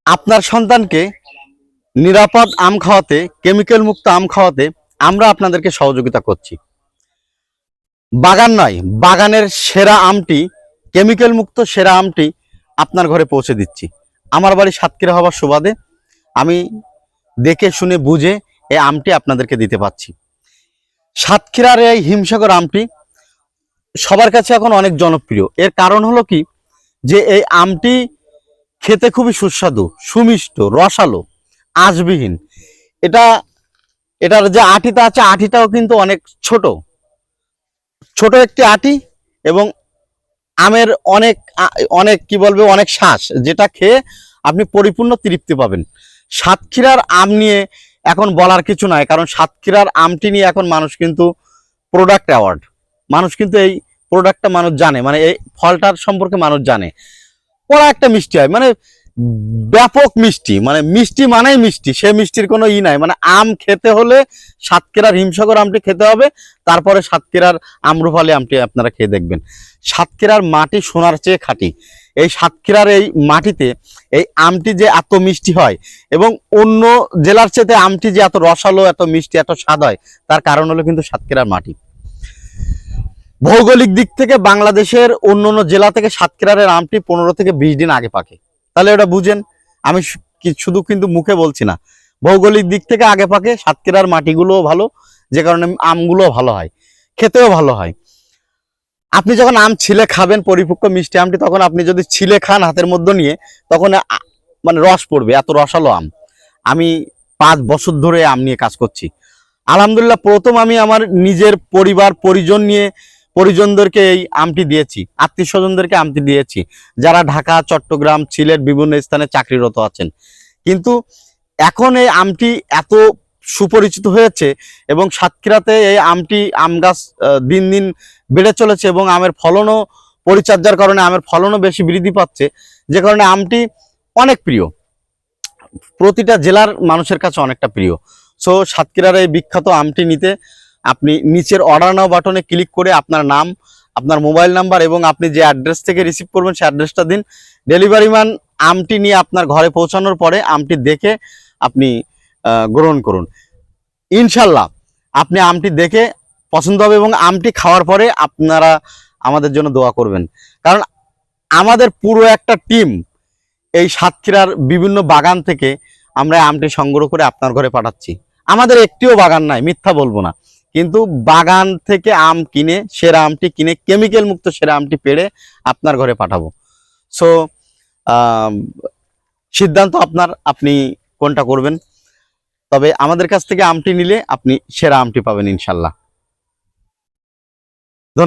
আপনার সন্তানকে নিরাপদ আম খাওয়াতে, কেমিক্যাল মুক্ত আম খাওয়াতে আমরা আপনাদেরকে সহযোগিতা করছি। বাগান নয়, বাগানের সেরা আমটি, কেমিক্যাল মুক্ত সেরা আমটি আপনার ঘরে পৌঁছে দিচ্ছি। আমার বাড়ি সাতক্ষীরা হওয়ার সুবাদে আমি দেখে শুনে বুঝে এই আমটি আপনাদেরকে দিতে পারছি। সাতক্ষীরার এই হিমসাগর আমটি সবার কাছে এখন অনেক জনপ্রিয়। এর কারণ হলো কি, যে এই আমটি খেতে খুবই সুস্বাদু, সুমিষ্ট, রসালো, আঁশবিহীন। এটার যে আটিটা আছে, আটিটাও কিন্তু অনেক ছোট ছোট একটি আটি, এবং আমের অনেক অনেক কি বলবে, অনেক শ্বাস, যেটা খেয়ে আপনি পরিপূর্ণ তৃপ্তি পাবেন। সাতক্ষীরার আম নিয়ে এখন বলার কিছু নাই, কারণ সাতক্ষীরার আমটি নিয়ে এখন মানুষ কিন্তু প্রোডাক্ট অ্যাওয়ার্ড, মানুষ কিন্তু এই প্রোডাক্টটা মানুষ জানে, মানে এই ফলটার সম্পর্কে মানুষ জানে। ওরা একটা মিষ্টি হয়, মানে ব্যাপক মিষ্টি, মানে মিষ্টি মানেই মিষ্টি, সে মিষ্টির কোনো নাই। মানে আম খেতে হলে সাতক্ষীরার হিমসাগর আমটি খেতে হবে, তারপরে সাতক্ষীরার আম্রপালি আমটি আপনারা খেয়ে দেখবেন। সাতক্ষীরার মাটি সোনার চেয়ে খাঁটি। এই সাতক্ষীরার এই মাটিতে এই আমটি যে এত মিষ্টি হয়, এবং অন্য জেলার চেয়ে আমটি যে এত রসালো, এত মিষ্টি, এত স্বাদ হয়, তার কারণ হলো কিন্তু সাতক্ষীরার মাটি। ভৌগোলিক দিক থেকে বাংলাদেশের অন্য অন্য জেলা থেকে সাতক্ষীরার আমটি 15 থেকে 20 দিন আগে পাকে। তাহলে ওটা বুঝেন, আমি শুধু কিন্তু মুখে বলছি না, ভৌগোলিক দিক থেকে আগে পাকে। সাতক্ষীরার মাটিগুলোও ভালো, যে কারণে আমগুলোও ভালো হয়, খেতেও ভালো হয়। আপনি যখন আম ছিলে খাবেন, পরিপক্ক মিষ্টি আমটি, তখন আপনি যদি ছিলে খান হাতের মধ্যে নিয়ে, তখন মানে রস পড়বে, এত রসালো আম। আমি 5 বছর ধরে আম নিয়ে কাজ করছি। আলহামদুলিল্লাহ, প্রথম আমি আমার নিজের পরিবার পরিজনদেরকে এই আমটি দিয়েছি, আত্মীয় স্বজনদেরকে আমটি দিয়েছি, যারা ঢাকা, চট্টগ্রাম, সিলেট বিভিন্ন স্থানে চাকরিরত আছেন। কিন্তু এখন এই আমটি এত সুপরিচিত হয়েছে, এবং সাতক্ষীরাতে এই আমটি, আম গাছ দিন দিন বেড়ে চলেছে, এবং আমের ফলনও, পরিচর্যার কারণে আমের ফলনও বেশি বৃদ্ধি পাচ্ছে, যে কারণে আমটি অনেক প্রিয়, প্রতিটা জেলার মানুষের কাছে অনেকটা প্রিয়। সো সাতক্ষীরার এই বিখ্যাত আমটি নিতে আপনি নিচের অর্ডার নাও বাটনে ক্লিক করে আপনার নাম, আপনার মোবাইল নাম্বার এবং আপনি যে অ্যাড্রেস থেকে রিসিভ করবেন সেই অ্যাড্রেসটা দিন। ডেলিভারি ম্যান আমটি নিয়ে আপনার ঘরে পৌঁছানোর পরে আমটি দেখে আপনি গ্রহণ করুন। ইনশাল্লাহ আপনি আমটি দেখে পছন্দ হবে, এবং আমটি খাওয়ার পরে আপনারা আমাদের জন্য দোয়া করবেন, কারণ আমাদের পুরো একটা টিম এই সাতক্ষীরার বিভিন্ন বাগান থেকে আমরা আমটি সংগ্রহ করে আপনার ঘরে পাঠাচ্ছি। আমাদের একটিও বাগান নাই, মিথ্যা বলবো না, কিন্তু বাগান থেকে আম কিনে, সেরা আমটি কিনে, কেমিক্যাল মুক্ত সেরা আমটি পেড়ে আপনার ঘরে পাঠাবো। সো সিদ্ধান্ত আপনার, আপনি কোনটা করবেন। তবে আমাদের কাছ থেকে আমটি নিলে আপনি সেরা আমটি পাবেন ইনশাল্লাহ।